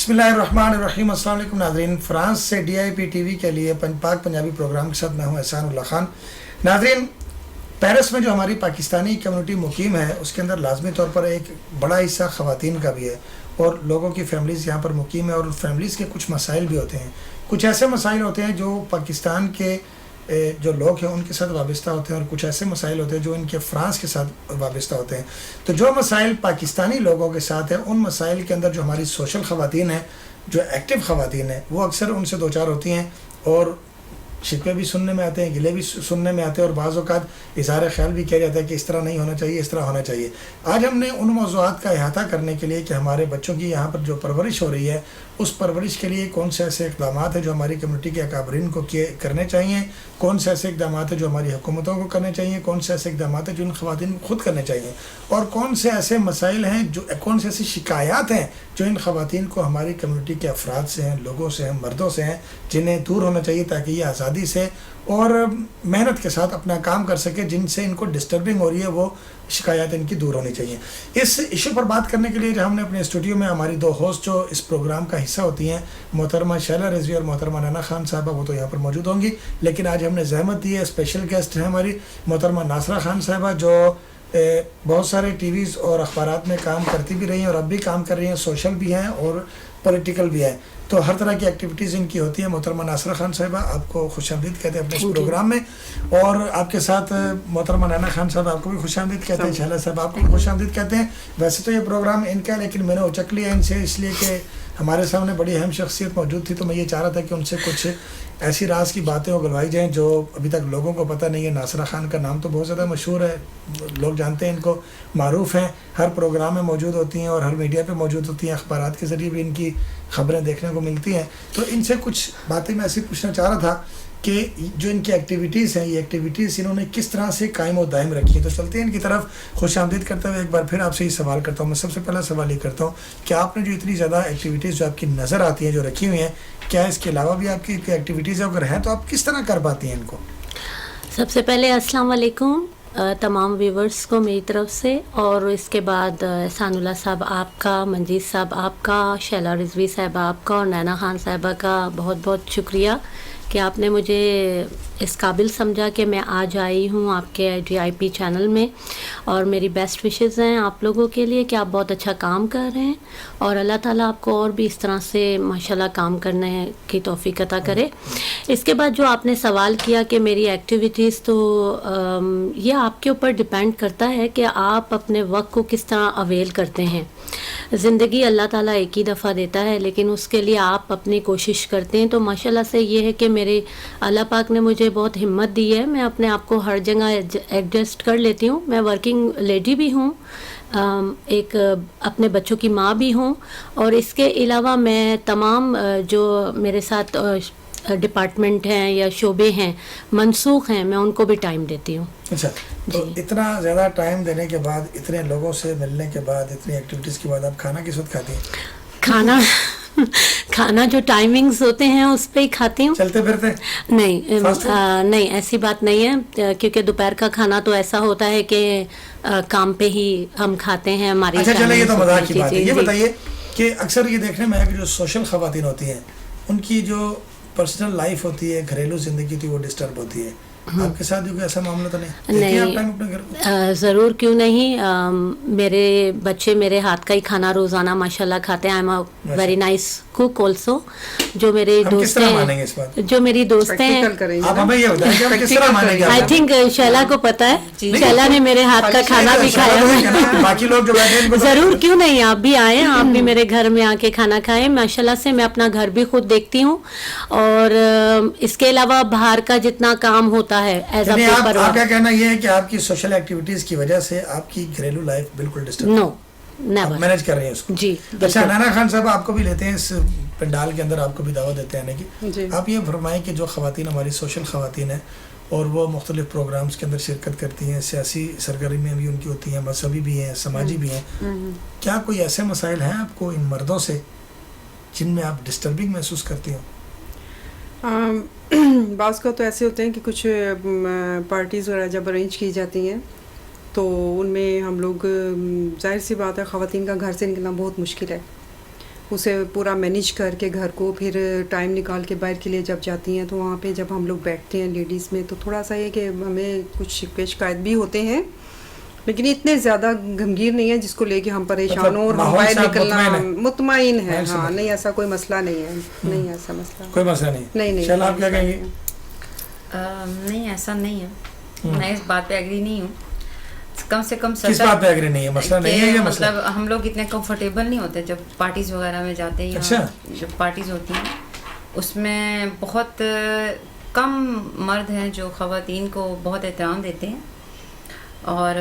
بسم اللہ الرحمن الرحیم. السلام علیکم ناظرین. فرانس سے DIP TV کے لیے پاک پنجابی پروگرام کے ساتھ میں ہوں احسان اللہ خان. ناظرین، پیرس میں جو ہماری پاکستانی کمیونٹی مقیم ہے اس کے اندر لازمی طور پر ایک بڑا حصہ خواتین کا بھی ہے اور لوگوں کی فیملیز یہاں پر مقیم ہے اور فیملیز کے کچھ مسائل بھی ہوتے ہیں. کچھ ایسے مسائل ہوتے ہیں جو پاکستان کے جو لوگ ہیں ان کے ساتھ وابستہ ہوتے ہیں اور کچھ ایسے مسائل ہوتے ہیں جو ان کے فرانس کے ساتھ وابستہ ہوتے ہیں. تو جو مسائل پاکستانی لوگوں کے ساتھ ہیں ان مسائل کے اندر جو ہماری سوشل خواتین ہیں، جو ایکٹیو خواتین ہیں، وہ اکثر ان سے دوچار ہوتی ہیں اور شکوے بھی سننے میں آتے ہیں، گلے بھی سننے میں آتے ہیں اور بعض اوقات اظہار خیال بھی کیا جاتا ہے کہ اس طرح نہیں ہونا چاہیے، اس طرح ہونا چاہیے. آج ہم نے ان موضوعات کا احاطہ کرنے کے لیے کہ ہمارے بچوں کی یہاں پر جو پرورش ہو رہی ہے اس پرورش کے لیے کون سے ایسے اقدامات ہیں جو ہماری کمیونٹی کے اکابرین کو کرنے چاہیے، کون سے ایسے اقدامات ہیں جو ہماری حکومتوں کو کرنے چاہیے، کون سے ایسے اقدامات ہیں جو ان خواتین کو خود کرنے چاہیے، اور کون سے ایسے مسائل ہیں کون سے ایسی شکایات ہیں جو ان خواتین کو ہماری کمیونٹی کے افراد سے ہیں، لوگوں سے ہیں، مردوں سے ہیں، جنہیں دور ہونا چاہیے تاکہ یہ آزادی سے اور محنت کے ساتھ اپنا کام کر سکے. جن سے ان کو ڈسٹربنگ ہو رہی ہے وہ شکایات ان کی دور ہونی چاہیے. اس ایشو پر بات کرنے کے لیے جو ہم نے اپنے اسٹوڈیو میں ہماری دو ہوسٹ جو اس پروگرام کا حصہ ہوتی ہیں، محترمہ شیلا رضوی اور محترمہ نینا خان صاحبہ، وہ تو یہاں پر موجود ہوں گی، لیکن آج ہم نے زحمت دی ہے. اسپیشل گیسٹ ہیں ہماری محترمہ ناصرہ خان صاحبہ جو بہت سارے ٹی ویز اور اخبارات میں کام کرتی بھی رہی ہیں اور اب بھی کام کر رہی ہیں، سوشل بھی ہیں اور پولیٹیکل بھی ہیں، تو ہر طرح کی ایکٹیویٹیز ان کی ہوتی ہیں. محترمہ ناصرہ خان صاحبہ، آپ کو خوش آمدید کہتے ہیں اپنے اس پروگرام میں، اور آپ کے ساتھ محترمہ نینا خان صاحب، آپ کو بھی خوش آمدید کہتے ہیں. شیلا صاحب، آپ کو بھی خوش آمدید کہتے ہیں. ویسے تو یہ پروگرام ان کا ہے لیکن میں نے اچک لیا ان سے اس لیے کہ ہمارے سامنے بڑی اہم شخصیت موجود تھی، تو میں یہ چاہ رہا تھا کہ ان سے کچھ ایسی راز کی باتیں اگلوائی جائیں جو ابھی تک لوگوں کو پتہ نہیں ہے. ناصرہ خان کا نام تو بہت زیادہ مشہور ہے، لوگ جانتے ہیں، ان کو معروف ہیں، ہر پروگرام میں موجود ہوتی ہیں اور ہر میڈیا پہ موجود ہوتی ہیں، اخبارات کے ذریعے بھی ان کی خبریں دیکھنے کو ملتی ہیں. تو ان سے کچھ باتیں میں ایسی پوچھنا چاہ رہا تھا کہ جو ان کی ایکٹیویٹیز ہیں، یہ ایکٹیویٹیز انہوں نے کس طرح سے قائم و دائم رکھی ہیں. تو چلتے ہیں ان کی طرف. خوش آمدید کرتے ہوئے ایک بار پھر آپ سے یہ سوال کرتا ہوں. میں سب سے پہلا سوال یہ کرتا ہوں کہ آپ نے جو اتنی زیادہ ایکٹیویٹیز جو آپ کی نظر آتی ہیں، جو رکھی ہوئی ہیں، کیا اس کے علاوہ بھی آپ کی ایکٹیویٹیز ہیں؟ اگر ہیں تو آپ کس طرح کر پاتی ہیں ان کو؟ سب سے پہلے السلام علیکم تمام ویورز کو میری طرف سے، اور اس کے بعد احسان اللہ صاحب آپ کا، منجیت صاحب آپ کا، شیلا رضوی صاحبہ آپ کا اور نینا خان صاحبہ کا بہت بہت شکریہ کہ آپ نے مجھے اس قابل سمجھا کہ میں آج آئی ہوں آپ کے DIP چینل میں. اور میری بیسٹ وشز ہیں آپ لوگوں کے لیے کہ آپ بہت اچھا کام کر رہے ہیں اور اللہ تعالیٰ آپ کو اور بھی اس طرح سے ماشاءاللہ کام کرنے کی توفیق عطا کرے. اس کے بعد جو آپ نے سوال کیا کہ میری ایکٹیویٹیز، تو یہ آپ کے اوپر ڈپینڈ کرتا ہے کہ آپ اپنے وقت کو کس طرح اویل کرتے ہیں. زندگی اللہ تعالیٰ ایک ہی دفعہ دیتا ہے لیکن اس کے لیے آپ اپنی کوشش کرتے ہیں. تو ماشاءاللہ سے یہ ہے کہ میرے اللہ پاک نے مجھے بہت ہمت دی ہے، میں اپنے آپ کو ہر جگہ ایڈجسٹ کر لیتی ہوں. میں ورکنگ لیڈی بھی ہوں، ایک اپنے بچوں کی ماں بھی ہوں، اور اس کے علاوہ میں تمام جو میرے ساتھ ڈپارٹمنٹ ہیں یا شعبے ہیں منسوخ ہیں، میں ان کو بھی ٹائم دیتی ہوں. اچھا، تو اتنا زیادہ ٹائم دینے کے بعد، اتنے لوگوں سے ملنے کے بعد، اتنی ایکٹیویٹیز کے بعد آپ کھانا کس وقت کھاتی ہیں؟ کھانا جو ٹائمنگز ہوتے ہیں اس پہ ہی کھاتی ہوں. چلتے پھرتے نہیں، ایسی بات نہیں ہے، کیونکہ دوپہر کا کھانا تو ایسا ہوتا ہے کہ کام پہ ہی ہم کھاتے ہیں. ہماری اچھا چلے، یہ تو مذاق کی بات ہے. یہ بتائیے کہ اکثر یہ دیکھنے میں ہے کہ جو سوشل خواتین ہوتی ہیں ان کی جو پرسنل لائف ہوتی ہے، گھریلو زندگی ہوتی ہے، وہ ڈسٹرب ہوتی ہے. آپ کے ساتھ بھی کوئی ایسا معاملہ تو نہیں؟ ضرور، کیوں نہیں. میرے بچے میرے ہاتھ کا ہی کھانا روزانہ ماشاءاللہ کھاتے ہیں. I am a very nice cook also. جو میرے دوست ہیں، جو میری دوستیں ہیں، آئی تھنک شیلا کو پتہ ہے، شیلا نے میرے ہاتھ کا کھانا بھی کھایا ہے. ضرور، کیوں نہیں، آپ بھی آئیں، آپ بھی میرے گھر میں آ کے کھانا کھائیں. ماشاءاللہ سے میں اپنا گھر بھی خود دیکھتی ہوں، اور اس کے علاوہ باہر کا جتنا کام ہوتا ہے ایز اے پیپر. آپ کا کہنا یہ ہے کہ آپ کی سوشل ایکٹیویٹیز کی وجہ سے آپ کی گھریلو لائف بالکل ڈسٹرب مینیج کر رہی ہیں اس کو؟ جی. اچھا نینا خان صاحب، آپ کو بھی لیتے ہیں اس پنڈال کے اندر، آپ کو بھی دعوت دیتے ہیں کہ آپ یہ فرمائیں کہ جو خواتین ہماری سوشل خواتین ہیں اور وہ مختلف پروگرامز کے اندر شرکت کرتی ہیں، سیاسی سرگرمیاں بھی ان کی ہوتی ہیں، مذہبی بھی ہیں، سماجی بھی ہیں، کیا کوئی ایسے مسائل ہیں آپ کو ان مردوں سے جن میں آپ ڈسٹربنگ محسوس کرتی ہوں؟ بعض کا تو ایسے ہوتے ہیں کہ کچھ پارٹیز وغیرہ جب ارینج کی جاتی ہیں تو ان میں ہم لوگ، ظاہر سی بات ہے خواتین کا گھر سے نکلنا بہت مشکل ہے. اسے پورا مینیج کر کے گھر کو پھر ٹائم نکال کے باہر کے لیے جب جاتی ہیں تو وہاں پہ جب ہم لوگ بیٹھتے ہیں لیڈیز میں تو تھوڑا سا یہ کہ ہمیں کچھ شکایت بھی ہوتے ہیں لیکن اتنے زیادہ گمگیر نہیں ہے جس کو لے کے ہم پریشان ہوں اور ہم باہر نکلنا مطمئن ہے. ہاں نہیں ایسا کوئی مسئلہ نہیں ہے, نہیں ایسا مسئلہ کوئی مسئلہ نہیں. نہیں چل آپ کیا کہیں گے؟ نہیں ایسا نہیں ہے, میں اس بات پہ ایگری نہیں ہوں. کم سے کم کس بات پہ ایگری نہیں ہے؟ مسئلہ نہیں ہے یہ مسئلہ مطلب ہم لوگ اتنے کمفرٹیبل نہیں ہوتے جب پارٹیز وغیرہ میں جاتے ہیں. اچھا جب پارٹیز ہوتی ہیں اس میں بہت کم مرد ہیں جو خواتین کو بہت احترام دیتے ہیں اور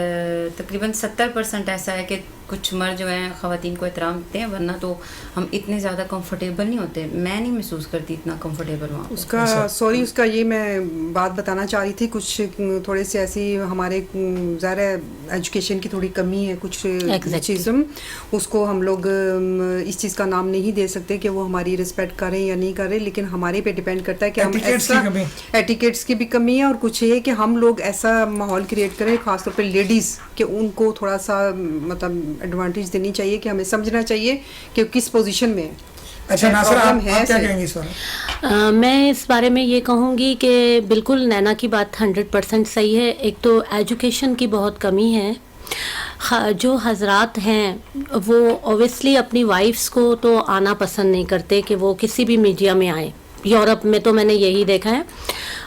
تقریباً 70% ایسا ہے کہ کچھ مرد جو ہیں خواتین کو احترام دیتے ہیں, ورنہ تو ہم اتنے زیادہ کمفرٹیبل نہیں ہوتے. میں نہیں محسوس کرتی اتنا کمفرٹیبل وہاں. اس کا سوری اس کا یہ میں بات بتانا چاہ رہی تھی, کچھ تھوڑے سے ایسی ہمارے ظاہر ایجوکیشن کی تھوڑی کمی ہے کچھ چیزوں, اس کو ہم لوگ اس چیز کا نام نہیں دے سکتے کہ وہ ہماری رسپیکٹ کریں یا نہیں کریں, لیکن ہمارے پہ ڈپینڈ کرتا ہے کہ ہم ایسا ایٹیکیٹس کی بھی کمی ہے اور کچھ یہ کہ ہم لوگ ایسا ماحول کریٹ کریں خاص طور پہ لیڈیز کہ ان کو تھوڑا سا مطلب ایڈوانٹیج دینی چاہیے کہ ہمیں سمجھنا چاہیے کہ کس پوزیشن میں ہے. اچھا ناصر آپ کیا کہیں گی اس بارے؟ میں اس بارے میں یہ کہوں گی کہ بالکل نینا کی بات 100% صحیح ہے. ایک تو ایجوکیشن کی بہت کمی ہے. جو حضرات ہیں وہ اوبیسلی اپنی وائفس کو تو آنا پسند نہیں کرتے کہ وہ کسی بھی میڈیا میں آئیں. یورپ میں تو میں نے یہی دیکھا ہے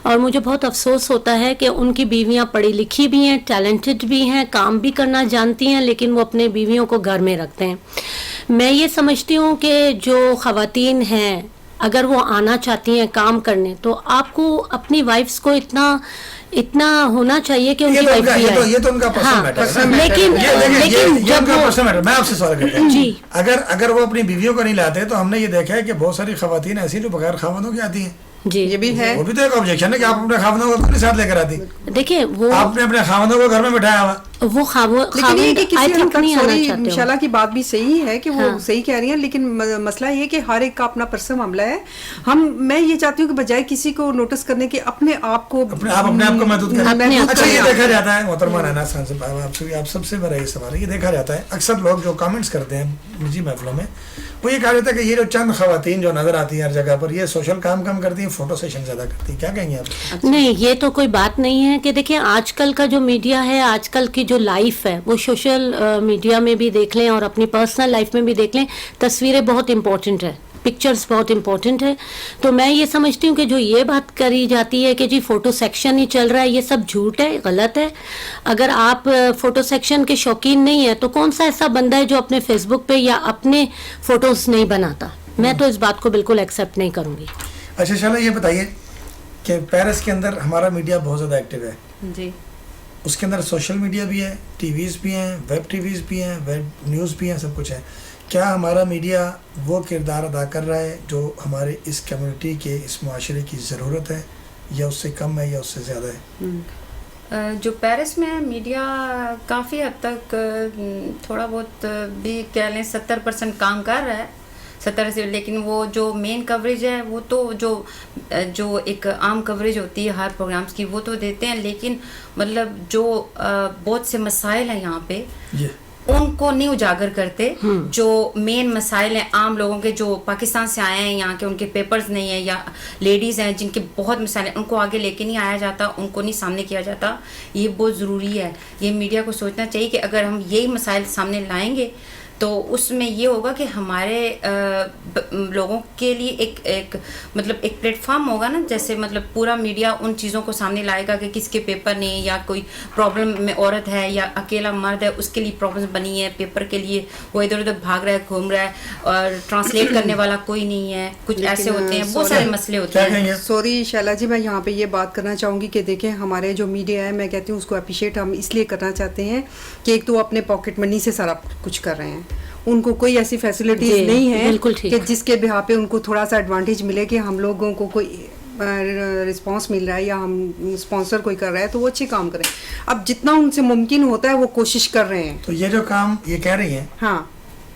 اور مجھے بہت افسوس ہوتا ہے کہ ان کی بیویاں پڑھی لکھی بھی ہیں, ٹیلنٹڈ بھی ہیں, کام بھی کرنا جانتی ہیں, لیکن وہ اپنے بیویوں کو گھر میں رکھتے ہیں. میں یہ سمجھتی ہوں کہ جو خواتین ہیں اگر وہ آنا چاہتی ہیں کام کرنے تو آپ کو اپنی وائفس کو اتنا ہونا چاہیے کہ ان کی وائف بھی آئے. یہ تو ان کا پرسنل میٹر ہے. لیکن جب میں آپ سے سوال کرتا ہوں جی, اگر وہ اپنی بیویوں کو نہیں لاتے تو ہم نے یہ دیکھا ہے کہ بہت ساری خواتین ایسی جو بغیر خاوندوں کی آتی ہیں. جی یہ بھی ہے, وہ بھی تو ایک آبجیکشن ہے کہ آپ اپنے خاوندوں کو اپنے ساتھ لے کر آتی. دیکھیں وہ آپ نے اپنے خاوندوں کو گھر میں بٹھایا ہوا, وہ انشاءاللہ کی بات بھی صحیح ہے کہ وہ صحیح کہہ رہی ہیں, لیکن مسئلہ یہ کہ ہر ایک کا اپنا پرسنل معاملہ ہے. میں یہ چاہتی ہوں کہ بجائے کسی کو نوٹس کرنے کے اپنے آپ کو اپنے آپ کو محدود کریں. اچھا یہ دیکھا جاتا ہے محترمہ نینا صاحب, آپ سب سے میرا یہ سوال ہے, یہ دیکھا جاتا ہے اکثر لوگ جو کامنٹس کرتے ہیں نجی محفلوں میں وہ یہ کہا جاتا ہے کہ یہ جو چند خواتین جو نظر آتی ہیں ہر جگہ پر یہ سوشل کام کم کرتی ہیں, فوٹو سیشن زیادہ کرتی ہیں. کیا کہیں گے آپ؟ نہیں یہ تو کوئی بات نہیں ہے کہ دیکھیں آج کل کا جو میڈیا ہے, آج کل کی جو لائف ہے وہ سوشل میڈیا میں بھی دیکھ لیں اور اپنی پرسنل لائف میں بھی دیکھ لیں, تصویریں بہت امپورٹنٹ ہے, پکچرز بہت امپورٹنٹ ہے. تو میں یہ سمجھتی ہوں کہ جو یہ بات کری جاتی ہے کہ جی فوٹو سیکشن ہی چل رہا ہے, یہ سب جھوٹ ہے, غلط ہے. اگر آپ فوٹو سیکشن کے شوقین نہیں ہیں تو کون سا ایسا بندہ ہے جو اپنے فیس بک پہ یا اپنے فوٹوز نہیں بناتا. میں تو اس بات کو بالکل ایکسیپٹ نہیں کروں گی. اچھا چلو یہ بتائیے کہ پیرس کے اندر ہمارا میڈیا بہت زیادہ ایکٹیو ہے جی, اس کے اندر سوشل میڈیا بھی ہے, ٹی ویز بھی ہیں, ویب ٹی ویز بھی ہیں, ویب نیوز بھی ہیں, سب کچھ ہے. کیا ہمارا میڈیا وہ کردار ادا کر رہا ہے جو ہمارے اس کمیونٹی کے اس معاشرے کی ضرورت ہے, یا اس سے کم ہے یا اس سے زیادہ ہے؟ جو پیرس میں میڈیا کافی حد تک تھوڑا بہت بھی کہہ لیں 70% کام کر رہا ہے, 70 سے, لیکن وہ جو مین کوریج ہے وہ تو جو ایک عام کوریج ہوتی ہے ہر پروگرامز کی وہ تو دیتے ہیں, لیکن مطلب جو بہت سے مسائل ہیں یہاں پہ ان کو نہیں اجاگر کرتے. جو مین مسائل ہیں عام لوگوں کے, جو پاکستان سے آئے ہیں یہاں کے, ان کے پیپرز نہیں ہیں, یا لیڈیز ہیں جن کے بہت مسائل ہیں, ان کو آگے لے کے نہیں آیا جاتا, ان کو نہیں سامنے کیا جاتا. یہ بہت ضروری ہے. یہ میڈیا کو سوچنا چاہیے کہ اگر ہم یہی مسائل سامنے لائیں گے تو اس میں یہ ہوگا کہ ہمارے لوگوں کے لیے ایک مطلب ایک پلیٹ فارم ہوگا نا, جیسے مطلب پورا میڈیا ان چیزوں کو سامنے لائے گا کہ کس کے پیپر نہیں, یا کوئی پرابلم میں عورت ہے یا اکیلا مرد ہے اس کے لیے پرابلم بنی ہے پیپر کے لیے, وہ ادھر ادھر بھاگ رہا ہے, گھوم رہا ہے, اور ٹرانسلیٹ کرنے والا کوئی نہیں ہے. کچھ ایسے ہوتے ہیں, بہت سارے مسئلے ہوتے ہیں. سوری شیلا جی, میں یہاں پہ یہ بات کرنا چاہوں گی کہ دیکھیں ہمارے جو میڈیا ہے, میں کہتی ہوں اس کو اپریشیٹ ہم اس لیے کرنا چاہتے ہیں کہ ایک تو اپنے پاکٹ منی سے سارا کچھ کر رہے ہیں, ان کو کوئی ایسی فیسلٹیز نہیں ہے کہ جس کے بہا پہ ان کو تھوڑا سا ایڈوانٹیج ملے کہ ہم لوگوں کو کوئی رسپانس مل رہا ہے یا ہم اسپانسر کوئی کر رہا ہے تو وہ اچھے کام کریں. اب جتنا ان سے ممکن ہوتا ہے وہ کوشش کر رہے ہیں. تو یہ جو کام یہ کہہ رہی ہیں, ہاں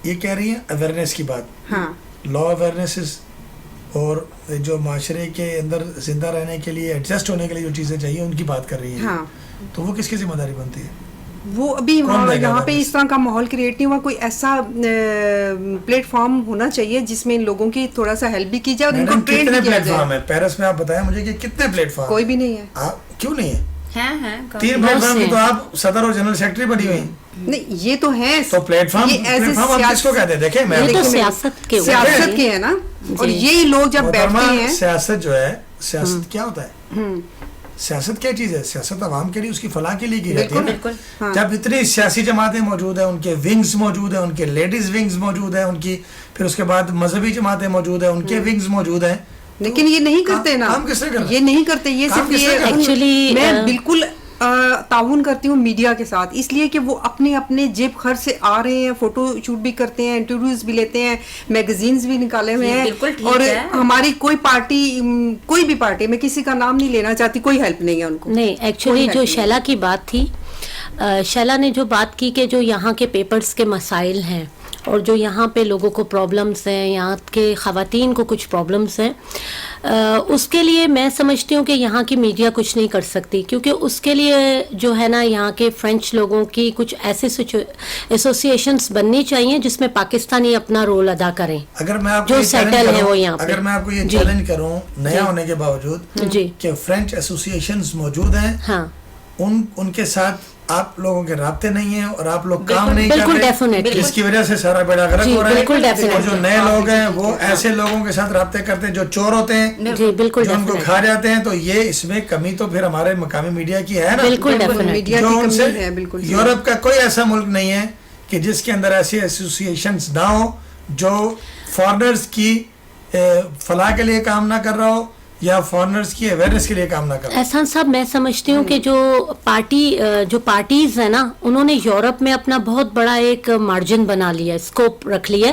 یہ کہہ رہی ہیں اویئرنیس کی بات, ہاں لا اویئرنیس اور جو معاشرے کے اندر زندہ رہنے کے لیے ایڈجسٹ ہونے کے لیے جو چیزیں چاہیے ان کی بات کر رہی ہیں. ہاں تو وہ کس کی ذمہ داری بنتی ہے؟ وہ ابھی یہاں پہ اس طرح کا ماحول کریٹ نہیں ہوا. کوئی ایسا پلیٹ فارم ہونا چاہیے جس میں ان لوگوں کی تھوڑا سا ہیلپ بھی کی جائے اور ان کو ٹرین بھی کیا جائے. پیرس میں آپ بتائیں مجھے کہ کتنے پلیٹ فارم؟ کوئی بھی نہیں ہے. کیوں نہیں ہے؟ 3 پلیٹ فارم کی تو آپ صدر اور جنرل سیکرٹری بنی ہوئی ہیں. نہیں یہ تو ہے. تو پلیٹ فارم آپ کس کو کہتے ہیں؟ دیکھیں میں سیاست کے ہے نا, اور یہی لوگ جب بیٹھتے ہیں. سیاست جو ہے, سیاست کیا ہوتا ہے؟ سیاست کیا چیز ہے؟ سیاست عوام کے لیے, اس کی فلاح کے لیے کی جاتی ہے. جب اتنی سیاسی جماعتیں موجود ہیں, ان کے ونگز موجود ہیں, ان کے لیڈیز ونگز موجود ہیں, ان کی پھر اس کے بعد مذہبی جماعتیں موجود ہیں, ان کے ونگز موجود ہیں, لیکن یہ نہیں کرتے نا. یہ نہیں کرتے. یہ صرف یہ ایکچولی میں بالکل تعاون کرتی ہوں میڈیا کے ساتھ, اس لیے کہ وہ اپنے جیب خرچ سے آ رہے ہیں, فوٹو شوٹ بھی کرتے ہیں, انٹرویوز بھی لیتے ہیں, میگزینز بھی نکالے ہوئے ہیں, اور ہماری کوئی بھی پارٹی, میں کسی کا نام نہیں لینا چاہتی, کوئی ہیلپ نہیں ہے ان کو. نہیں ایکچولی جو شیلا کی بات تھی, شیلا نے جو بات کی کہ جو یہاں کے پیپرز کے مسائل ہیں اور جو یہاں پہ لوگوں کو پرابلمس ہیں, یہاں کے خواتین کو کچھ پرابلمس ہیں, اس کے لیے میں سمجھتی ہوں کہ یہاں کی میڈیا کچھ نہیں کر سکتی, کیونکہ اس کے لیے جو ہے نا یہاں کے فرینچ لوگوں کی کچھ ایسے ایسوسیشنز بننی چاہیے جس میں پاکستانی اپنا رول ادا کریں. اگر میں آپ جو سیٹل ہے وہ یہاں پہ, اگر میں آپ کو یہ چیلنج کروں نیا ہونے کے باوجود کہ فرینچ ایسوسیشنز موجود ہیں, ہاں ان کے ساتھ آپ لوگوں کے رابطے نہیں ہیں اور آپ لوگ کام نہیں کر رہے, جس کی وجہ سے سارا بیڑا غرق ہو رہا ہے. اور جو نئے لوگ ہیں وہ ایسے لوگوں کے ساتھ رابطے کرتے ہیں جو چور ہوتے ہیں, جو ان کو کھا جاتے ہیں. تو یہ اس میں کمی تو پھر ہمارے مقامی میڈیا کی ہے نا. جو ان سے یورپ کا کوئی ایسا ملک نہیں ہے کہ جس کے اندر ایسی ایسوسیشنز نہ ہو جو فارنرز کی فلاح کے لیے کام نہ کر رہا ہو یا فارنرز کی اویئرنیس کے لیے کام نہ کریں. احسان صاحب میں سمجھتی ہوں کہ جو پارٹیز ہیں نا, انہوں نے یورپ میں اپنا بہت بڑا ایک مارجن بنا لیا, اسکوپ رکھ لیا,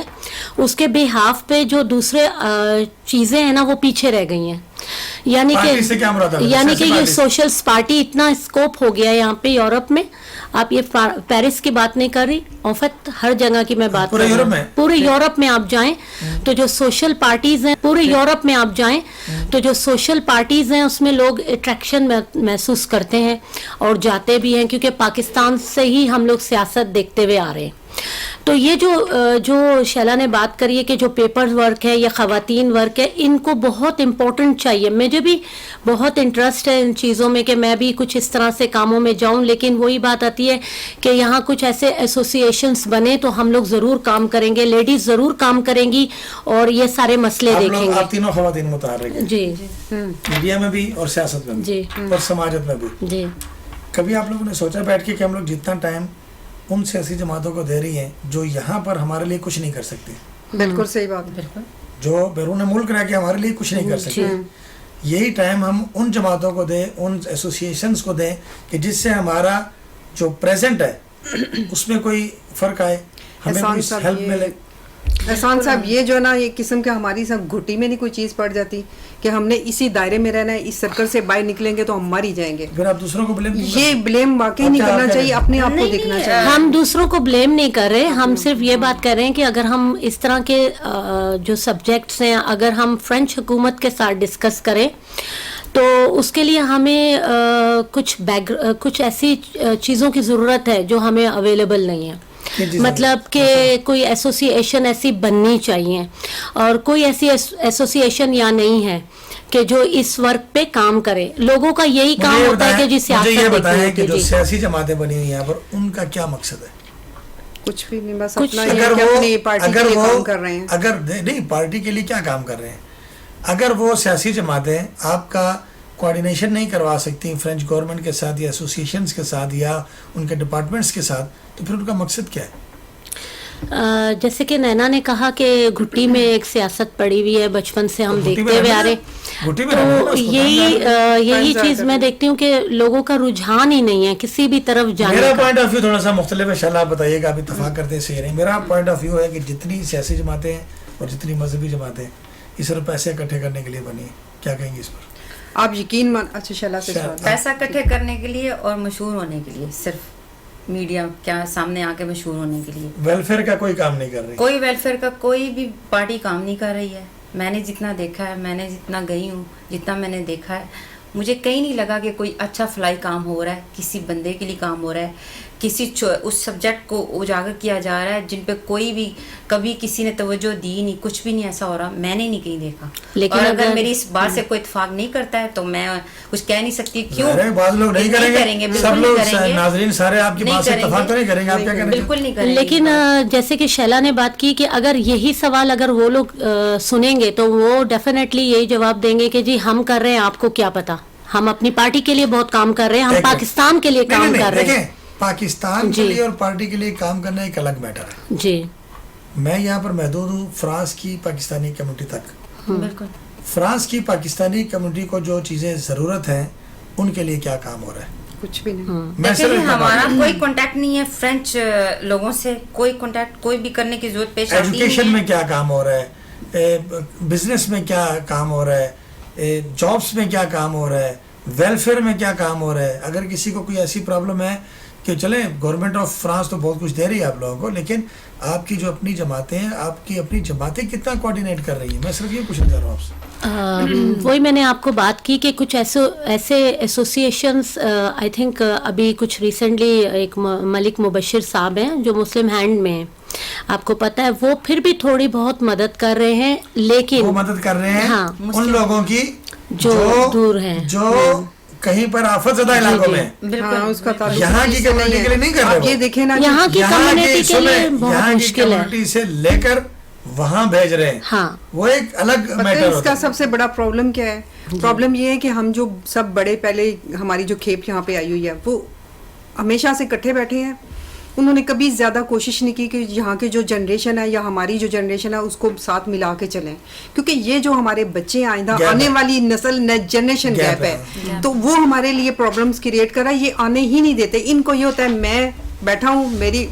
اس کے بہاف پہ جو دوسرے چیزیں ہیں نا وہ پیچھے رہ گئی ہیں. یعنی کہ یہ سوشلسٹ پارٹی اتنا اسکوپ ہو گیا یہاں پہ یورپ میں. آپ یہ پیرس کی بات نہیں کر رہی, آفت ہر جگہ کی میں بات کر رہی ہوں. پورے یورپ میں آپ جائیں تو جو سوشل پارٹیز ہیں, پورے یورپ میں آپ جائیں تو جو سوشل پارٹیز ہیں اس میں لوگ اٹریکشن محسوس کرتے ہیں اور جاتے بھی ہیں, کیونکہ پاکستان سے ہی ہم لوگ سیاست دیکھتے ہوئے آ رہے ہیں. تو یہ جو شیلا نے بات کری ہے کہ جو پیپر ورک ہے یا خواتین ورک ہے, ان کو بہت امپورٹنٹ چاہیے. مجھے بھی بہت انٹرسٹ ہے ان چیزوں میں کہ میں بھی کچھ اس طرح سے کاموں میں جاؤں, لیکن وہی بات آتی ہے کہ یہاں کچھ ایسے ایسوسیشنز بنے تو ہم لوگ ضرور کام کریں گے, لیڈیز ضرور کام کریں گی اور یہ سارے مسئلے دیکھیں گے. آپ تینوں خواتین متحرک ہیں, جی, میڈیا میں بھی اور سیاست میں بھی اور سماجت میں بھی. جی, کبھی آپ لوگوں نے سوچا بیٹھ کے کہ ہم لوگ جتنا ٹائم ان سیاسی جماعتوں کو دے رہی ہیں جو یہاں پر ہمارے لیے کچھ نہیں کر سکتی, بالکل صحیح بات, بالکل جو بیرون ملک رہ کے ہمارے لیے کچھ نہیں کر سکتی, یہی ٹائم ہم ان جماعتوں کو دیں, ان ایسوسیشنز کو دیں کہ جس سے ہمارا جو پریزنٹ ہے اس میں کوئی فرق آئے, ہمیں کوئی ہیلپ ملے. احسان صاحب یہ جو ہے نا ایک قسم کا ہماری سب گھٹی میں نہیں کوئی چیز پڑ جاتی کہ ہم نے اسی دائرے میں رہنا ہے, اس سرکل سے باہر نکلیں گے تو ہم مر ہی جائیں گے. پھر آپ دوسروں کو بلیم, یہ بلیم واقعی نہیں کرنا چاہیے, اپنے آپ کو دیکھنا چاہیے. ہم دوسروں کو بلیم نہیں کر رہے, ہم صرف یہ بات کر رہے ہیں کہ اگر ہم اس طرح کے جو سبجیکٹس ہیں اگر ہم فرینچ حکومت کے ساتھ ڈسکس کریں تو اس کے لیے ہمیں کچھ ایسی چیزوں کی ضرورت ہے جو ہمیں اویلیبل نہیں ہے. مطلب کہ کوئی ایسوسیشن ایسی بننی چاہیے, اور کوئی ایسی ایسوسیشن یا نہیں ہے کہ جو اس ورک پہ کام کرے. لوگوں کا یہی کام ہوتا ہے کہ جی سیاست دیکھیں. مجھے یہ بتائیں کہ جو سیاسی جماعتیں بنی ہوئی ہیں یہاں پر, ان کا کیا مقصد ہے؟ کچھ بھی نہیں, بس اپنا یہ کہ اپنی پارٹی کے لیے کام کر رہے ہیں. اگر نہیں پارٹی کے لیے کیا کام کر رہے ہیں, اگر وہ سیاسی جماعتیں آپ کا کوآرڈینیشن نہیں کروا سکتی فرینچ گورنمنٹ کے ساتھ یا ایسوسیشنز کے ساتھ یا ان کے ڈپارٹمنٹس کے ساتھ, تو پھر ان کا مقصد کیا ہے؟ جیسے کہ نینا نے کہا کہ گھٹی میں ایک سیاست پڑی ہوئی ہے, بچپن سے ہم دیکھتے ہوئے آ رہے, تو یہی چیز میں دیکھتی ہوں کہ لوگوں کا رجحان ہی نہیں ہے کسی بھی طرف جانے کا. میرا پوائنٹ آف ویو تھوڑا سا مختلف ہے, انشاءاللہ آپ بتائیے گا, آپ اتفاق کرتے ہیں صحیح نہیں. میرا پوائنٹ آف ویو ہے کہ جتنی سیاسی جماعتیں ہیں اور جتنی مذہبی جماعتیں یہ صرف پیسے اکٹھے کرنے کے لیے بنی ہیں. کیا کہیں گے اس پر آپ؟ یقین اچھا شیلا سے پیسہ اکٹھے کرنے کے لیے اور مشہور ہونے کے لیے, صرف میڈیا کیا سامنے آ کے مشہور ہونے کے لیے. ویلفیئر کا کوئی کام نہیں کر رہی, کوئی ویلفیئر کا کوئی بھی پارٹی کام نہیں کر رہی ہے. میں نے جتنا دیکھا ہے, میں نے جتنا گئی ہوں, جتنا میں نے دیکھا ہے, مجھے کہیں نہیں لگا کہ کوئی اچھا فلائی کام ہو رہا ہے, کسی بندے کے لیے کام ہو رہا ہے, کسی اس سبجیکٹ کو اجاگر کیا جا رہا ہے جن پہ کوئی بھی کبھی کسی نے توجہ دی نہیں, کچھ بھی نہیں ایسا ہو رہا, میں نے نہیں کہیں دیکھا. لیکن اور اگر میری اس بات سے کوئی اتفاق نہیں کرتا ہے تو میں کچھ کہہ نہیں سکتی کیوں. بعض لوگ نہیں کریں گے, سب لوگ ناظرین سارے آپ کی بات سے اتفاق تو نہیں کریں گے, آپ کیا کہیں گے؟ بالکل نہیں کریں گے. لیکن جیسے کہ شیلا نے بات کی کہ اگر یہی سوال اگر وہ لوگ سنیں گے تو وہ ڈیفینیٹلی یہی جواب دیں گے کہ جی ہم کر رہے ہیں, آپ کو کیا پتا, ہم اپنی پارٹی کے لیے بہت کام کر رہے ہیں, ہم پاکستان کے لیے کام کر رہے ہیں. پاکستان کے لیے اور پارٹی کے لیے کام کرنا ایک الگ میٹر ہے. جی میں یہاں پر محدود ہوں فرانس کی پاکستانی کمیونٹی تک. بالکل فرانس کی پاکستانی کمیونٹی کو جو چیزیں ضرورت ہیں ان کے لیے کیا کام ہو رہا ہے؟ کچھ بھی نہیں. دیکھیں ہمارا کوئی کانٹیکٹ نہیں ہے فرینچ لوگوں سے, کوئی کانٹیکٹ کوئی بھی کرنے کی ضرورت پیش آتی ہے. ایجوکیشن میں کیا کام ہو رہا ہے, بزنس میں کیا کام ہو رہا ہے, جابس میں کیا کام ہو رہا ہے, ویلفیئر میں کیا کام ہو رہا ہے. اگر کسی کو کوئی ایسی پرابلم ہے کہ چلیں گورنمنٹ آف فرانس تو بہت کچھ دے رہی ہے آپ لوگوں کو, لیکن آپ کی جو اپنی جماعتیں ہیں, آپ کی اپنی جماعتیں کتنا کوآرڈینیٹ کر رہی ہیں؟ میں صرف یہ پوچھنا چاہ رہا ہوں آپ سے. وہی میں نے آپ کو بات کی کہ کچھ ایسے ایسوسیشنس آئی تھنک ابھی کچھ ریسنٹلی ایک ملک مبشر صاحب ہیں جو مسلم ہینڈ میں ہیں, آپ کو پتہ ہے, وہ پھر بھی تھوڑی بہت مدد کر رہے ہیں, لیکن وہ مدد کر رہے ہیں ہاں ان لوگوں کی جو دور ہیں, جو کہیں پر آفت زدہ علاقوں میں, اس کا تعلق یہاں کی کمیونٹی کے لیے نہیں کر رہے. یہ دیکھیں نا, یہاں کی کمیونٹی کے لیے بہت مشکل ہے, کمیونٹی سے لے کر وہاں بھیج رہے ہیں. ہاں وہ ایک الگ میٹر اس کا سب سے بڑا پرابلم کیا ہے؟ پرابلم یہ ہے کہ ہم جو سب بڑے پہلے ہماری جو کھیپ یہاں پہ آئی ہوئی ہے وہ ہمیشہ سے اکٹھے بیٹھے ہیں. انہوں نے کبھی زیادہ کوشش نہیں کی کہ یہاں کی جو جنریشن ہے یا ہماری جو جنریشن ہے اس کو ساتھ ملا کے چلیں, کیونکہ یہ جو ہمارے بچے آئندہ آنے والی نسل جنریشن گیپ ہے, تو وہ ہمارے لیے پرابلمس کریٹ کر رہا ہے. یہ آنے ہی نہیں دیتے. ان کو یہ ہوتا ہے میں بیٹھا ہوں, میری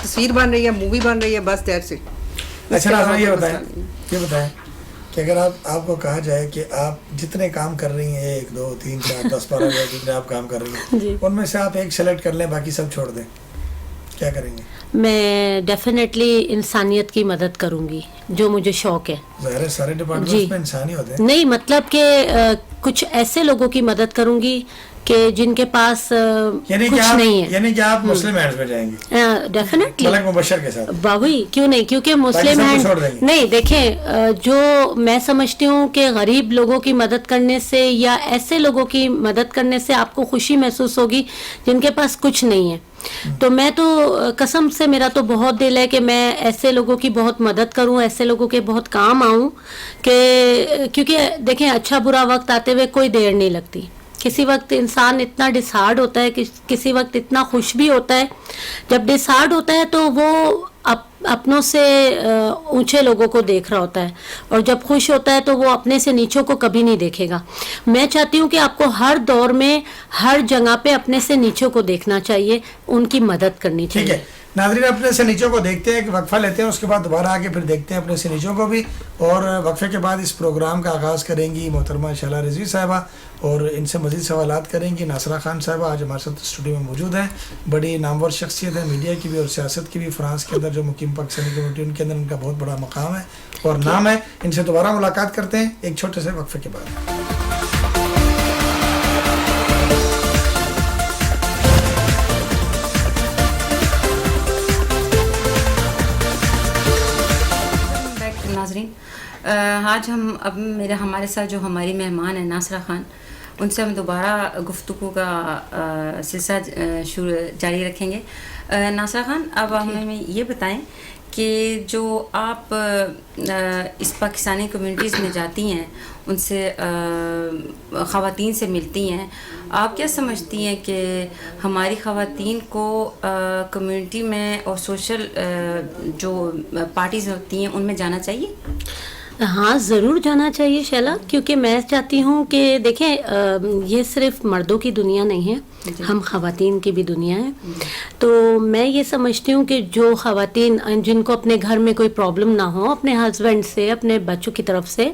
تصویر بن رہی ہے, مووی بن رہی ہے, بس دیر سے. اچھا یہ بتائیں کہ اگر آپ کو کہا جائے کہ آپ جتنے کام کر رہی ہیں 1 2 3 4 10 12 جتنے آپ کام کر رہی ہیں ان میں سے آپ ایک سلیکٹ کر لیں, باقی سب چھوڑ دیں, کیا کریں گے؟ میں ڈیفینیٹلی انسانیت کی مدد کروں گی, جو مجھے شوق ہے. ظاہر ہے سارے ڈپارٹمنٹس میں انسانی ہوتے ہیں. نہیں مطلب کہ کچھ ایسے لوگوں کی مدد کروں گی کہ جن کے پاس کچھ نہیں ہے. یعنی کہ آپ مسلم ہینڈز میں جائیں گے؟ ڈیفینیٹلی ملک مبشر کے ساتھ. باوی کیوں نہیں, کیونکہ مسلم ہینڈ نہیں, دیکھیں جو میں سمجھتی ہوں کہ غریب لوگوں کی مدد کرنے سے یا ایسے لوگوں کی مدد کرنے سے آپ کو خوشی محسوس ہوگی جن کے پاس کچھ نہیں ہے. تو میں تو قسم سے میرا تو بہت دل ہے کہ میں ایسے لوگوں کی بہت مدد کروں, ایسے لوگوں کے بہت کام آؤں, کہ کیونکہ دیکھیں اچھا برا وقت آتے ہوئے کوئی دیر نہیں لگتی. کسی وقت انسان اتنا ڈسہارڈ ہوتا ہے, کسی وقت اتنا خوش بھی ہوتا ہے. جب ڈسہارڈ ہوتا ہے تو وہ اپنوں سے اونچے لوگوں کو دیکھ رہا ہوتا ہے, اور جب خوش ہوتا ہے تو وہ اپنے سے نیچوں کو کبھی نہیں دیکھے گا. میں چاہتی ہوں کہ آپ کو ہر دور میں ہر جگہ پہ اپنے سے نیچوں کو دیکھنا چاہیے, ان کی مدد کرنی چاہیے. ٹھیک ہے ناظرین, اپنے سے نیچوں کو دیکھتے ہیں, ایک وقفہ لیتے ہیں, اس کے بعد دوبارہ آ کے پھر دیکھتے ہیں اپنے سے نیچوں کو بھی. اور وقفے کے بعد اس پروگرام کا آغاز کریں گی محترمہ شیلا رضوی صاحبہ, اور ان سے مزید سوالات کریں گی. ناصرہ خان صاحبہ آج ہمارے ساتھ اسٹوڈیو میں موجود ہیں, بڑی نامور شخصیت ہے میڈیا کی بھی اور سیاست کی بھی. فرانس کے اندر جو مقیم پاکستانی کمیونٹی ان کے اندر ان کا بہت بڑا مقام ہے اور نام ہے. ان سے دوبارہ ملاقات کرتے ہیں ایک چھوٹے سے وقفے کے بعد. ناظرین, آج ہمارے ساتھ جو ہماری مہمان ہیں ناصرہ خان, ان سے ہم دوبارہ گفتگو کا سلسلہ جاری رکھیں گے. ناصرہ خان, اب ہمیں یہ بتائیں کہ جو آپ اس پاکستانی کمیونٹیز میں جاتی ہیں, ان سے خواتین سے ملتی ہیں, آپ کیا سمجھتی ہیں کہ ہماری خواتین کو کمیونٹی میں اور سوشل جو پارٹیز ہوتی ہیں ان میں جانا چاہیے؟ ہاں ضرور جانا چاہیے شیلا, کیونکہ میں چاہتی ہوں کہ دیکھیں یہ صرف مردوں کی دنیا نہیں ہے, ہم خواتین کی بھی دنیا ہے. تو میں یہ سمجھتی ہوں کہ جو خواتین جن کو اپنے گھر میں کوئی پرابلم نہ ہو اپنے ہسبینڈ سے, اپنے بچوں کی طرف سے,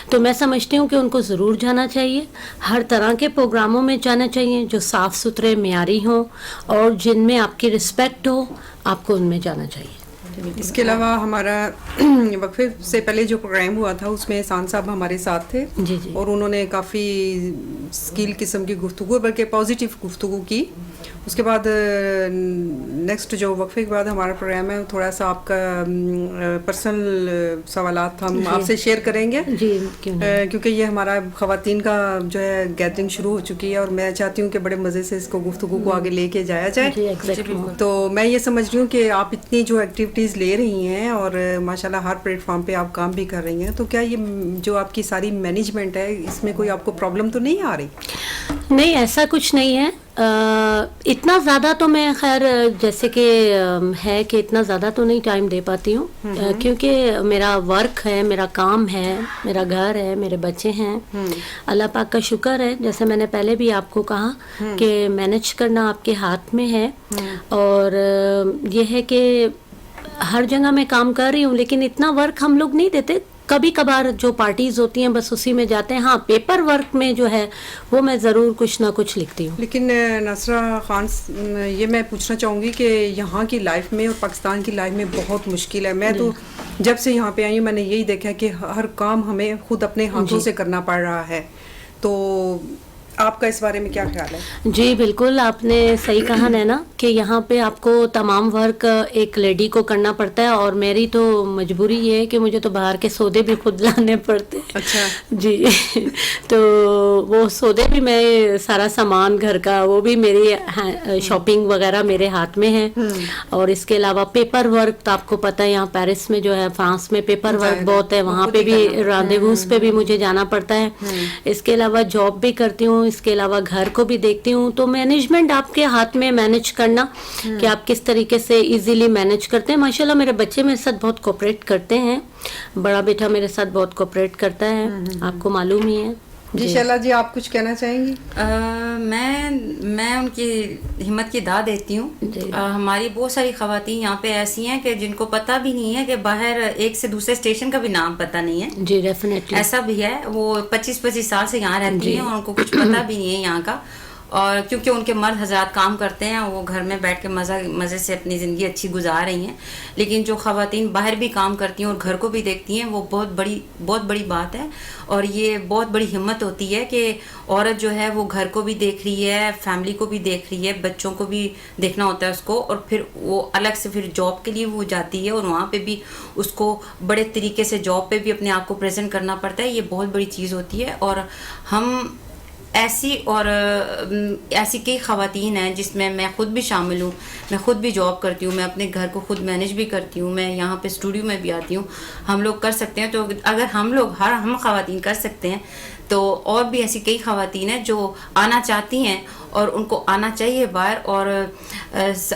تو میں سمجھتی ہوں کہ ان کو ضرور جانا چاہیے. ہر طرح کے پروگراموں میں جانا چاہیے جو صاف ستھرے معیاری ہوں اور جن میں آپ کی رسپیکٹ ہو, آپ کو ان میں جانا چاہیے. اس کے علاوہ ہمارا وقفے سے پہلے جو پروگرام ہوا تھا اس میں احسان صاحب ہمارے ساتھ تھے جی جی اور انہوں نے کافی اسکیل قسم کی گفتگو بلکہ پازیٹیو گفتگو کی. اس کے بعد نیکسٹ جو وقفے کے بعد ہمارا پروگرام ہے تھوڑا سا آپ کا پرسنل سوالات ہم آپ سے شیئر کریں گے جی کیونکہ یہ ہمارا خواتین کا جو ہے گیدرنگ شروع ہو چکی ہے اور میں چاہتی ہوں کہ بڑے مزے سے اس کو گفتگو کو آگے لے کے جایا جائے. تو میں یہ سمجھ رہی ہوں کہ آپ اتنی جو ایکٹیویٹیز لے رہی ہیں اور ماشاءاللہ ہر پلیٹ فارم پہ آپ کام بھی کر رہی ہیں, تو کیا یہ جو آپ کی ساری مینجمنٹ ہے اس میں کوئی آپ کو پرابلم تو نہیں آ رہی؟ نہیں, ایسا کچھ نہیں ہے. اتنا زیادہ تو میں خیر جیسے کہ ہے کہ اتنا زیادہ تو نہیں ٹائم دے پاتی ہوں کیونکہ میرا ورک ہے, میرا کام ہے, میرا گھر ہے, میرے بچے ہیں. اللہ پاک کا شکر ہے, جیسے میں نے پہلے بھی آپ کو کہا کہ مینیج کرنا آپ کے ہاتھ میں ہے. اور یہ ہے کہ ہر جگہ میں کام کر رہی ہوں لیکن اتنا ورک ہم لوگ نہیں دیتے. کبھی کبھار جو پارٹیز ہوتی ہیں بس اسی میں جاتے ہیں. ہاں, پیپر ورک میں جو ہے وہ میں ضرور کچھ نہ کچھ لکھتی ہوں. لیکن ناصرہ خان, یہ میں پوچھنا چاہوں گی کہ یہاں کی لائف میں اور پاکستان کی لائف میں بہت مشکل ہے. میں تو جب سے یہاں پہ آئی ہوں میں نے یہی دیکھا کہ ہر کام ہمیں خود اپنے ہاتھوں سے کرنا پڑ رہا ہے. تو آپ کا اس بارے میں کیا خیال ہے؟ جی بالکل, آپ نے صحیح کہا نینا کہ یہاں پہ آپ کو تمام ورک ایک لیڈی کو کرنا پڑتا ہے اور میری تو مجبوری یہ ہے کہ مجھے تو باہر کے سودے بھی خود لانے پڑتے ہیں. اچھا جی, تو وہ سودے بھی میں سارا سامان گھر کا وہ بھی میری شاپنگ وغیرہ میرے ہاتھ میں ہے. اور اس کے علاوہ پیپر ورک تو آپ کو پتہ ہے یہاں پیرس میں جو ہے فرانس میں پیپر ورک بہت ہے, وہاں پہ بھی راندیوز پہ بھی مجھے جانا پڑتا ہے. اس کے علاوہ جاب بھی کرتی ہوں, اس کے علاوہ گھر کو بھی دیکھتی ہوں. تو مینجمنٹ آپ کے ہاتھ میں مینج کرنا کہ آپ کس طریقے سے ایزیلی مینج کرتے ہیں. ماشاءاللہ میرے بچے میرے ساتھ بہت کوپریٹ کرتے ہیں. بڑا بیٹا میرے ساتھ بہت کوپریٹ کرتا ہے, آپ کو معلوم ہی ہے. جی شیلا جی, آپ کچھ کہنا چاہیں گی؟ میں ان کی ہمت کی داد دیتی ہوں. ہماری بہت ساری خواتین یہاں پہ ایسی ہیں کہ جن کو پتہ بھی نہیں ہے کہ باہر ایک سے دوسرے اسٹیشن کا بھی نام پتہ نہیں ہے. جی ڈیفینیٹلی ایسا بھی ہے. وہ 25 سال سے یہاں رہتی ہیں اور ان کو کچھ پتہ بھی نہیں ہے یہاں کا. اور کیونکہ ان کے مرد حضرات کام کرتے ہیں, وہ گھر میں بیٹھ کے مزے سے اپنی زندگی اچھی گزار رہی ہیں. لیکن جو خواتین باہر بھی کام کرتی ہیں اور گھر کو بھی دیکھتی ہیں, وہ بہت بڑی بات ہے. اور یہ بہت بڑی ہمت ہوتی ہے کہ عورت جو ہے وہ گھر کو بھی دیکھ رہی ہے, فیملی کو بھی دیکھ رہی ہے, بچوں کو بھی دیکھنا ہوتا ہے اس کو, اور پھر وہ الگ سے پھر جاب کے لیے وہ جاتی ہے اور وہاں پہ بھی اس کو بڑے طریقے سے جاب پہ بھی اپنے آپ کو پریزنٹ کرنا پڑتا ہے. یہ بہت بڑی چیز ہوتی ہے. اور ہم ایسی کئی خواتین ہیں جس میں خود بھی شامل ہوں. میں خود بھی جاب کرتی ہوں, میں اپنے گھر کو خود مینیج بھی کرتی ہوں, میں یہاں پہ اسٹوڈیو میں بھی آتی ہوں. ہم لوگ کر سکتے ہیں. تو اگر ہم خواتین کر سکتے ہیں تو اور بھی ایسی کئی خواتین ہیں جو آنا چاہتی ہیں اور ان کو آنا چاہیے باہر. اور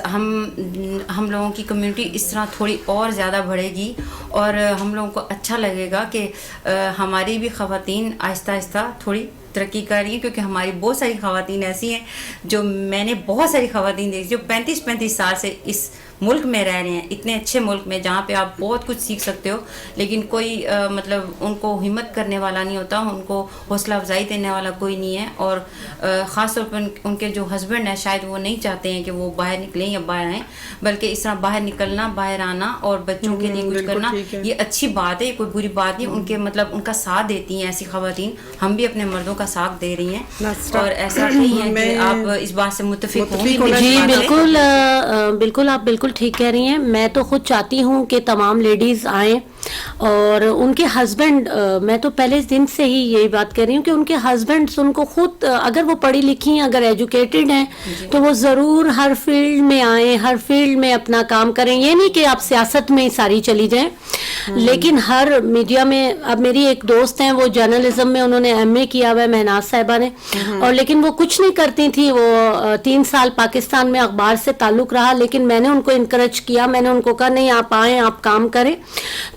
ہم لوگوں کی کمیونٹی اس طرح تھوڑی اور زیادہ بڑھے گی اور ہم لوگوں کو اچھا لگے گا کہ ہماری بھی خواتین آہستہ آہستہ تھوڑی ترقی کر رہی ہیں. کیونکہ ہماری بہت ساری خواتین ایسی ہیں جو میں نے بہت ساری خواتین دیکھی جو 35 سال سے اس ملک میں رہ رہے ہیں, اتنے اچھے ملک میں جہاں پہ آپ بہت کچھ سیکھ سکتے ہو, لیکن کوئی مطلب ان کو ہمت کرنے والا نہیں ہوتا, ان کو حوصلہ افزائی دینے والا کوئی نہیں ہے. اور خاص طور پر ان کے جو ہسبینڈ ہیں شاید وہ نہیں چاہتے ہیں کہ وہ باہر نکلیں یا باہر آئیں, بلکہ اس طرح باہر نکلنا, باہر آنا اور بچوں کے لیے کچھ کرنا یہ اچھی بات ہے, کوئی بری بات نہیں. ان کے مطلب ان کا ساتھ دیتی ہیں ایسی خواتین. ہم بھی اپنے مردوں کا ساتھ دے رہی ہیں اور ایسا نہیں ہے کہ آپ اس بات سے متفق ہوں. جی بالکل, آپ بالکل ٹھیک کہہ رہی ہیں. میں تو خود چاہتی ہوں کہ تمام لیڈیز آئیں اور ان کے ہسبینڈ, میں تو پہلے دن سے ہی یہی بات کر رہی ہوں کہ ان کے ہسبینڈ ان کو خود, اگر وہ پڑھی لکھی ہیں, اگر ایجوکیٹڈ ہیں تو وہ ضرور ہر فیلڈ میں آئیں, ہر فیلڈ میں اپنا کام کریں. یہ نہیں کہ آپ سیاست میں ہی ساری چلی جائیں, لیکن ہر میڈیا میں. اب میری ایک دوست ہیں وہ جرنلزم میں انہوں نے MA کیا ہوا ہے, مہناز صاحبہ نے, اور لیکن وہ کچھ نہیں کرتی تھیں. وہ 3 سال پاکستان میں اخبار سے تعلق رہا, لیکن میں نے ان کو انکریج کیا, میں نے ان کو کہا نہیں آپ آئیں, آپ کام کریں.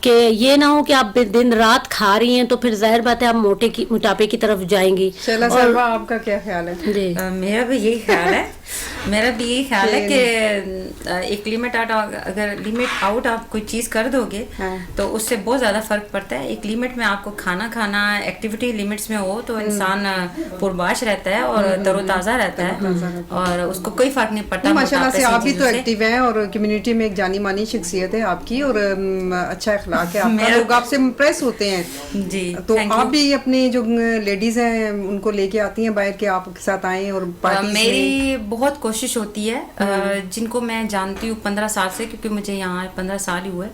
کہ یہ نہ ہو کہ آپ دن رات کھا رہی ہیں تو پھر ظاہر بات ہے آپ موٹاپے کی طرف جائیں گی. شیلا صاحبہ آپ کا کیا خیال ہے؟ جی میرا بھی یہی خیال ہے کہ ایک لمٹ آؤٹ آپ کوئی چیز کر دو گے تو اس سے بہت زیادہ فرق پڑتا ہے. ایک لمٹ میں آپ کو کھانا ایکٹیویٹی لمٹس میں ہو تو انسان پرباش رہتا ہے اور تر و تازہ رہتا ہے اور اس کو کوئی فرق نہیں پڑتا. ماشاءاللہ سے آپ بھی تو ایکٹیو ہیں اور کمیونٹی میں ایک جانی مانی شخصیت ہے آپ کی اور اچھا اخلاق ہے آپ کا, لوگ آپ سے امپریس ہوتے ہیں. جی تو آپ بھی اپنے جو لیڈیز ہیں ان کو لے کے آتی ہیں باہر کے آپ کے ساتھ آئیں اور میری بہت کوشش ہوتی ہے. جن کو میں جانتی ہوں 15 سال سے, کیونکہ مجھے یہاں 15 سال ہی ہوئے,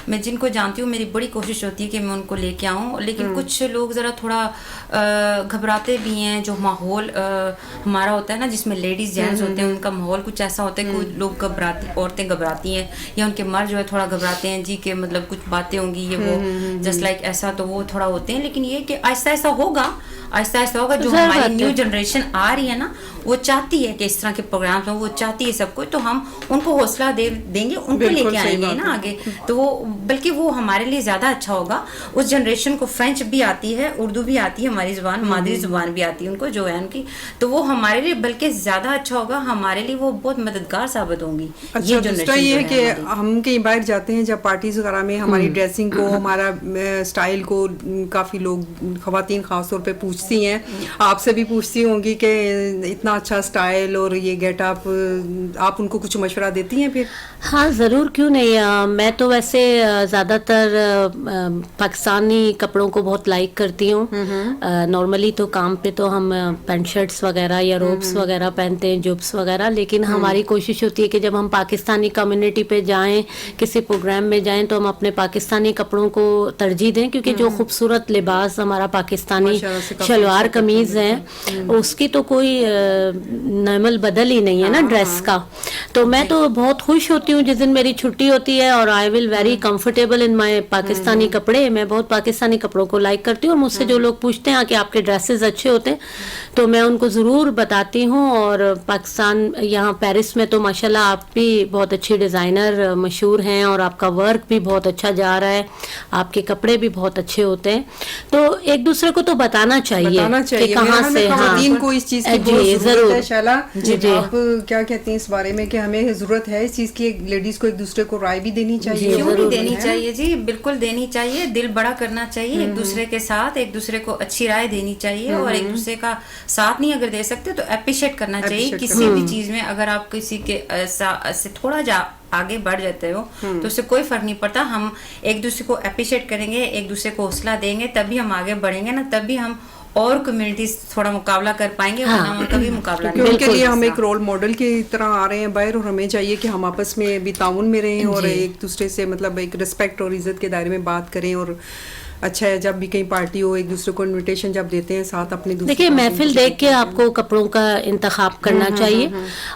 میں جن کو جانتی ہوں میری بڑی کوشش ہوتی ہے کہ میں ان کو لے کے آؤں. لیکن کچھ لوگ ذرا تھوڑا گھبراتے بھی ہیں. جو ماحول ہمارا ہوتا ہے نا جس میں لیڈیز جینٹس ہوتے ہیں ان کا ماحول کچھ ایسا ہوتا ہے کہ لوگ عورتیں گھبراتی ہیں یا ان کے مرد جو ہے تھوڑا گھبراتے ہیں جی کہ مطلب کچھ باتیں ہوں گی یہ وہ جسٹ لائک ایسا, تو وہ تھوڑا ہوتے ہیں. لیکن یہ کہ آہستہ آہستہ ہوگا. جو ہماری نیو جنریشن آ رہی ہے نا وہ چاہتی ہے کہ اس طرح کے پروگرامس میں, وہ چاہتی ہے سب کچھ, تو ہم ان کو حوصلہ دیں گے, ان کو لے کے آئیں گے نا آگے. تو وہ بلکہ وہ ہمارے لیے زیادہ اچھا ہوگا. اس جنریشن کو فرینچ بھی آتی ہے, اردو بھی آتی ہے, ہماری زبان مادری زبان بھی آتی ہے ان کو جو ہے ان کی, تو وہ ہمارے لیے بلکہ زیادہ اچھا ہوگا. ہمارے لیے وہ بہت مددگار ثابت ہوں گی. یہ دوسرا یہ ہے کہ ہم کہیں باہر جاتے ہیں جب پارٹیز وغیرہ میں ہماری ڈریسنگ کو, ہمارا اسٹائل کو کافی لوگ خواتین خاص طور پہ پوچھتی ہیں, آپ سے بھی پوچھتی ہوں گی کہ اتنا اچھا اسٹائل اور یہ گیٹ اپ, آپ ان کو کچھ مشورہ دیتی ہیں پھر؟ ہاں ضرور, کیوں نہیں. میں تو ویسے زیادہ تر پاکستانی کپڑوں کو بہت لائک کرتی ہوں. نارملی تو کام پہ تو ہم پینٹ شرٹس وغیرہ یا روبس وغیرہ پہنتے ہیں, جوبس وغیرہ, لیکن ہماری کوشش ہوتی ہے کہ جب ہم پاکستانی کمیونٹی پہ جائیں, کسی پروگرام میں جائیں, تو ہم اپنے پاکستانی کپڑوں کو ترجیح دیں, کیونکہ جو خوبصورت لباس ہمارا پاکستانی شلوار قمیض ہے اس کی تو کوئی نعمل بدل ہی نہیں ہے نا ڈریس کا. تو میں تو بہت خوش ہوتی ہوں جس دن میری چھٹی ہوتی ہے, اور آئی ول ویری کمفرٹیبل ان مائی پاکستانی کپڑے. میں بہت پاکستانی کپڑوں کو لائک کرتی ہوں, اور مجھ سے جو لوگ پوچھتے ہیں کہ آپ کے ڈریسز اچھے ہوتے ہیں تو میں ان کو ضرور بتاتی ہوں. اور پاکستان یہاں پیرس میں تو ماشاءاللہ آپ بھی بہت اچھی ڈیزائنر مشہور ہیں, اور آپ کا ورک بھی بہت اچھا جا رہا ہے, آپ کے کپڑے بھی بہت اچھے ہوتے ہیں. تو ایک دوسرے کو تو بتانا چاہیے کہ کہاں سے. خواتین کو اس چیز کی ضرورت ہے. شیلا آپ کیا کہتے ہیں اس بارے میں کہ ہمیں ضرورت ہے اس چیز کی, لیڈیز کو ایک دوسرے کو رائے بھی دینی چاہیے؟ کیوں نہیں دینی چاہیے جی, بالکل دینی چاہیے. دل بڑا کرنا چاہیے ایک دوسرے کے ساتھ, ایک دوسرے کو اچھی رائے دینی چاہیے, اور ایک دوسرے کا ساتھ نہیں اگر دے سکتے تو اپریشیٹ کرنا چاہیے. کسی بھی چیز میں اگر آپ کسی کے سے تھوڑا آگے بڑھ جاتے ہو تو اس سے کوئی فرق نہیں پڑتا. ہم ایک دوسرے کو اپریشیٹ کریں گے, ایک دوسرے کو حوصلہ دیں گے, تبھی ہم آگے بڑھیں گے نا, تبھی ہم اور کمیونٹیز تھوڑا مقابلہ کر پائیں گے, ورنہ ہم کبھی مقابلہ نہیں. ان کے لیے ہم ایک رول ماڈل کی طرح آ رہے ہیں باہر, اور ہمیں چاہیے کہ ہم آپس میں بھی تعاون میں رہیں اور ایک دوسرے سے مطلب ایک رسپیکٹ اور عزت کے دائرے میں بات کریں. اور اچھا ہے جب بھی کہیں پارٹی ہو ایک دوسرے کو انویٹیشن جب دیتے ہیں ساتھ اپنے دوسرے. دیکھیے محفل دیکھ کے آپ کو کپڑوں کا انتخاب کرنا چاہیے,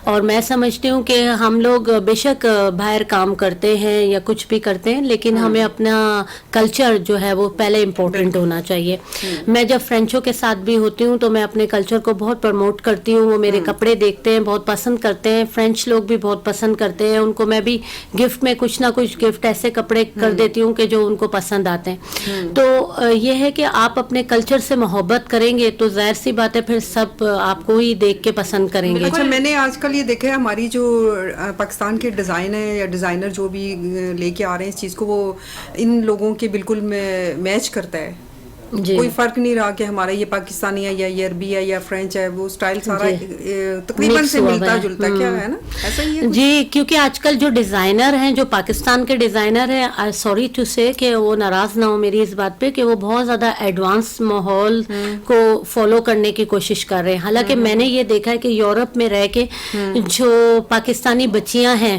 اور میں سمجھتی ہوں کہ ہم لوگ بے شک باہر کام کرتے ہیں یا کچھ بھی کرتے ہیں, لیکن ہمیں اپنا کلچر جو ہے وہ پہلے امپورٹنٹ ہونا چاہیے. میں جب فرینچوں کے ساتھ بھی ہوتی ہوں تو میں اپنے کلچر کو بہت پروموٹ کرتی ہوں. وہ میرے کپڑے دیکھتے ہیں, بہت پسند کرتے ہیں. فرینچ لوگ بھی بہت پسند کرتے ہیں, ان کو میں بھی گفٹ میں کچھ نہ کچھ گفٹ ایسے کپڑے کر دیتی ہوں کہ جو ان کو پسند آتے ہیں. تو یہ ہے کہ آپ اپنے کلچر سے محبت کریں گے تو ظاہر سی بات ہے پھر سب آپ کو ہی دیکھ کے پسند کریں گے. اچھا میں نے آج کل یہ دیکھا ہے ہماری جو پاکستان کے ڈیزائن ہے یا ڈیزائنر جو بھی لے کے آ رہے ہیں اس چیز کو, وہ ان لوگوں کے بالکل میچ کرتا ہے. کوئی فرق نہیں رہا کہ ہمارا یہ پاکستانی ہے یا یہ عربی ہے یا فرینچ ہے, وہ اسٹائل سارا تقریباً سے ملتا جلتا کیا ہے نا, ایسا ہی ہے جی. کیونکہ آج کل جو ڈیزائنر ہیں, جو پاکستان کے ڈیزائنر ہیں, سوری ٹو سے کہ وہ ناراض نہ ہو میری اس بات پہ, کہ وہ بہت زیادہ ایڈوانس ماحول کو فالو کرنے کی کوشش کر رہے ہیں. حالانکہ میں نے یہ دیکھا ہے کہ یورپ میں رہ کے جو پاکستانی بچیاں ہیں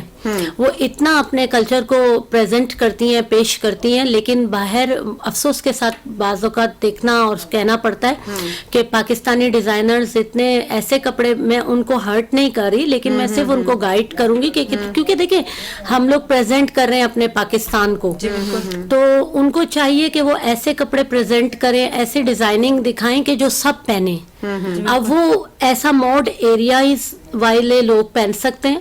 وہ اتنا اپنے کلچر کو پریزنٹ کرتی ہیں, پیش کرتی ہیں, لیکن باہر افسوس کے ساتھ بعض اوقات دیکھنا اور کہنا پڑتا ہے کہ پاکستانی ڈیزائنرز اتنے ایسے کپڑے, میں ان کو ہرٹ نہیں کر رہی, لیکن میں صرف ان کو گائیڈ کروں گی کہ کیونکہ دیکھیں ہم لوگ پریزنٹ کر رہے ہیں اپنے پاکستان کو, تو ان کو چاہیے کہ وہ ایسے کپڑے پریزنٹ کریں, ایسے ڈیزائننگ دکھائیں کہ جو سب پہنیں. اب وہ ایسا موڈ ایریاز والے لوگ پہن سکتے ہیں,